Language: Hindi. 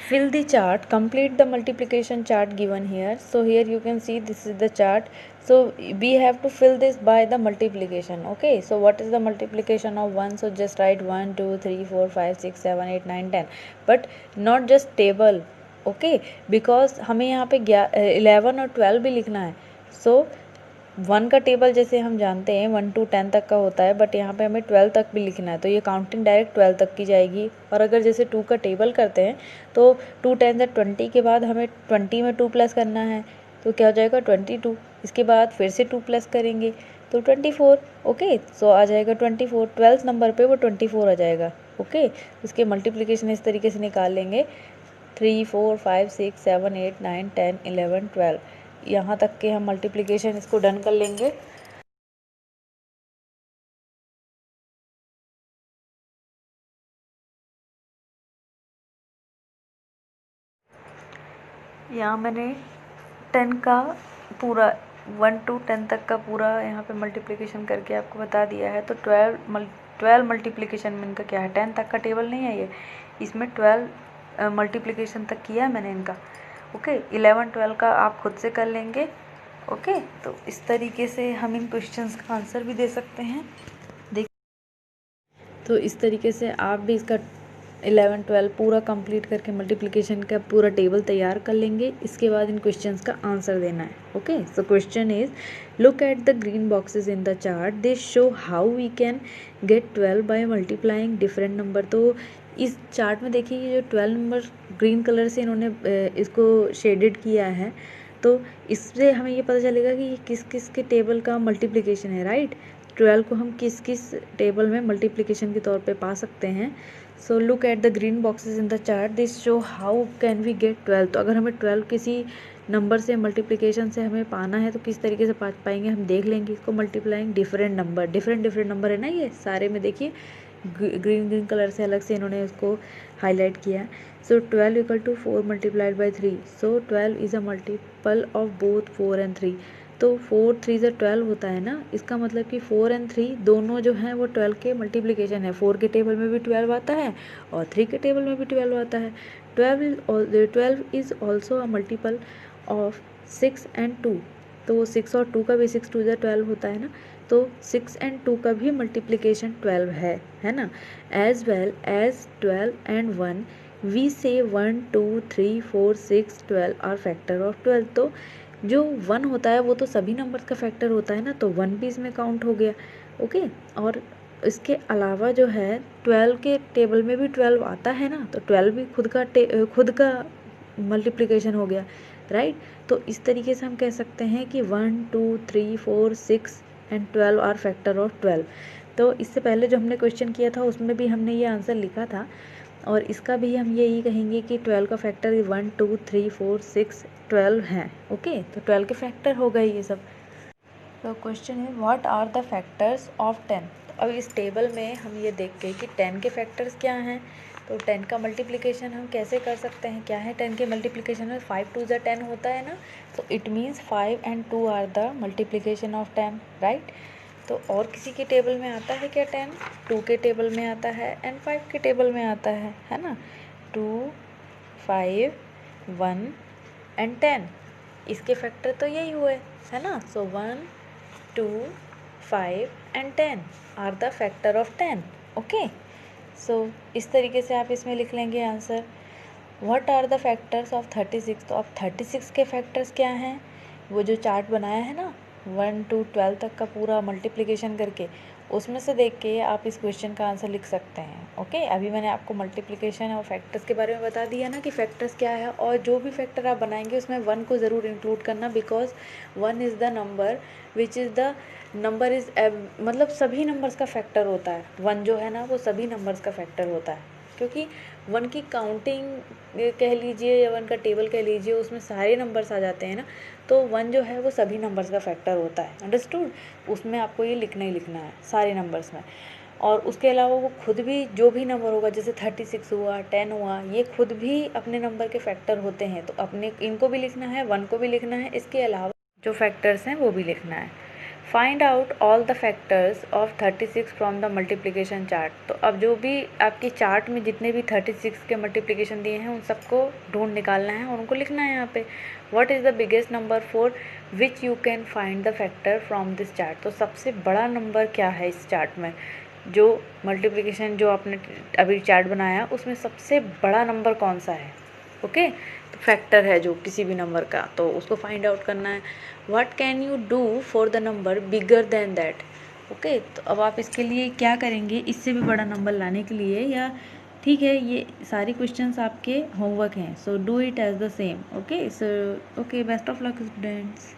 Fill the chart, complete the multiplication chart given here. So here you can see this is the chart. So we have to fill this by the multiplication. Okay, so what is the multiplication of 1? So just write 1 2 3 4 5 6 7 8 9 10, but not just table. Okay, because हमें यहाँ पे 11 और 12 भी लिखना है. सो 1 का टेबल जैसे हम जानते हैं 1 to 10 तक का होता है, बट यहाँ पे हमें 12 तक भी लिखना है, तो ये काउंटिंग डायरेक्ट 12 तक की जाएगी. और अगर जैसे 2 का टेबल करते हैं तो 2 10 से 20 के बाद हमें 20 में 2 प्लस करना है, तो क्या हो जाएगा 22. इसके बाद फिर से 2 प्लस करेंगे तो 24. ओके, सो आ जाएगा 24. 12 नंबर पे वो 24 आ जाएगा. ओके, उसके मल्टीप्लिकेशन इस तरीके से निकाल लेंगे. 3 4 5 6 7 8 9 10 11 12, यहाँ तक के हम मल्टीप्लिकेशन इसको डन कर लेंगे. यहाँ मैंने 10 का पूरा 1 to 10 तक का पूरा यहाँ पे मल्टीप्लिकेशन करके आपको बता दिया है. तो 12 मल्टीप्लिकेशन में इनका क्या है, 10 तक का टेबल नहीं है ये, इसमें 12 मल्टीप्लिकेशन तक किया है मैंने इनका. ओके, 11 12 का आप खुद से कर लेंगे. ओके, तो इस तरीके से हम इन क्वेश्चंस का आंसर भी दे सकते हैं. तो इस तरीके से आप भी इसका 11 12 पूरा कंप्लीट करके मल्टीप्लिकेशन का पूरा टेबल तैयार कर लेंगे. इसके बाद इन क्वेश्चंस का आंसर देना है. Okay, so question is look at the green boxes in the chart, they show how we can get 12 by multiplying different number. तो इस चार्ट में देखिए ये जो 12 नंबर ग्रीन कलर से इन्होंने इसको शेडेड किया है, तो इससे हमें ये पता चलेगा कि ये किस किस के टेबल का मल्टीप्लिकेशन है. राइट, 12 को हम किस किस टेबल में मल्टीप्लिकेशन के तौर पे पा सकते हैं. So look at the green boxes in the chart, this show how can we get 12. तो अगर हमें 12 किसी नंबर से मल्टीप्लिकेशन से हमें पाना है तो किस तरीके से पा पाएंगे, हम देख लेंगे इसको. Multiplying different number, different number है ना ये सारे में. देखिए ग्रीन कलर से अलग से इन्होंने इसको हाईलाइट किया. So 12 equal to 4 multiplied by 3. So 12 is a multiple of both 4 and 3. तो 4 3 से 12 होता है ना, इसका मतलब कि 4 and 3 दोनों जो हैं वो 12 के मल्टीप्लिकेशन है. 4 के टेबल में भी 12 आता है और 3 के टेबल में भी 12 आता है. 12 is also a multiple of 6 and 2. तो 6 और 2 का भी 6 2 से 12 होता है ना, तो 6 and 2 का भी मल्टीप्लिकेशन 12 है ना. As well as 12 and 1 we say 1 2 3 4 6 12 are factor of 12. तो जो 1 होता है वो तो सभी नंबर्स का फैक्टर होता है ना, तो 1 भी इसमें काउंट हो गया. ओके, और इसके अलावा जो है 12 के टेबल में भी 12 आता है ना, तो 12 भी खुद का मल्टीप्लिकेशन हो गया. राइट, तो इस तरीके से हम कह सकते हैं कि 1 2 3 4 6 and 12 आर फैक्टर ऑफ 12. तो इससे पहले जो हमने क्वेश्चन किया था उसमें भी हमने ये आंसर लिखा था, और इसका भी हम यही कहेंगे कि 12 का फैक्टर 1 2 3 4 6 12 है. ओके, तो 12 के फैक्टर हो गए ये सब. तो क्वेश्चन है what are the factors of 10. तो अब इस टेबल में हम ये देख के कि 10 के फैक्टर्स क्या हैं, तो 10 का मल्टीप्लिकेशन हम कैसे कर सकते हैं. क्या है 10 के मल्टीप्लिकेशन में 5 2 10 होता है ना, तो it means 5 and 2 are the multiplication of 10. Right, तो और किसी के टेबल में आता है क्या 10? 2 के टेबल में आता है एंड 5 के टेबल में आता है ना. 2 5 1 and 10, इसके फैक्टर तो यही हुए है ना. So 1 2 5 and 10 are the factor of 10. Okay, so इस तरीके से आप इसमें लिख लेंगे answer. What are the factors of 36. तो अब 36 के फैक्टर्स क्या हैं, वो जो चार्ट बनाया है ना 1 to 12 तक का पूरा मल्टीप्लिकेशन करके, उसमें से देख के आप इस क्वेश्चन का आंसर लिख सकते हैं. ओके, अभी मैंने आपको मल्टीप्लिकेशन और फैक्टर्स के बारे में बता दिया ना कि फैक्टर्स क्या है, और जो भी फैक्टर आप बनाएंगे उसमें 1 को ज़रूर इंक्लूड करना, because 1 is the number which is the number is मतलब सभी नंबर्स का फैक्टर होता है. 1 जो है ना वो सभी नंबर्स का फैक्टर होता है, क्योंकि 1 की काउंटिंग कह लीजिए या 1 का टेबल कह लीजिए, उसमें सारे नंबर्स आ जाते हैं ना, तो 1 जो है वो सभी नंबर्स का फैक्टर होता है. अंडरस्टूड, उसमें आपको ये लिखना ही लिखना है सारे नंबर्स में. और उसके अलावा वो खुद भी जो भी नंबर होगा, जैसे 36 हुआ 10 हुआ, ये खुद भी अपने नंबर के फैक्टर होते हैं, तो अपने इनको भी लिखना है, 1 को भी लिखना है, इसके अलावा जो फैक्टर्स हैं वो भी लिखना है. Find out all the factors of 36 from the multiplication chart. तो अब जो भी आपके चार्ट में जितने भी 36 के मल्टीप्लिकेशन दिए हैं उन सबको ढूंढ निकालना है और उनको लिखना है यहाँ पे। What is the biggest number for which you can find the factor from this chart. तो सबसे बड़ा नंबर क्या है इस चार्ट में, जो मल्टीप्लिकेशन जो आपने अभी चार्ट बनाया उसमें सबसे बड़ा नंबर कौन सा है। ओके, तो फैक्टर है जो किसी भी नंबर का, तो उसको फाइंड आउट करना है। What can you do for the number bigger than that. Okay, तो अब आप इसके लिए क्या करेंगे, इससे भी बड़ा नंबर लाने के लिए, या ठीक है ये सारी क्वेश्चंस आपके होमवर्क हैं, so do it as the same. Okay, so okay, best of luck students.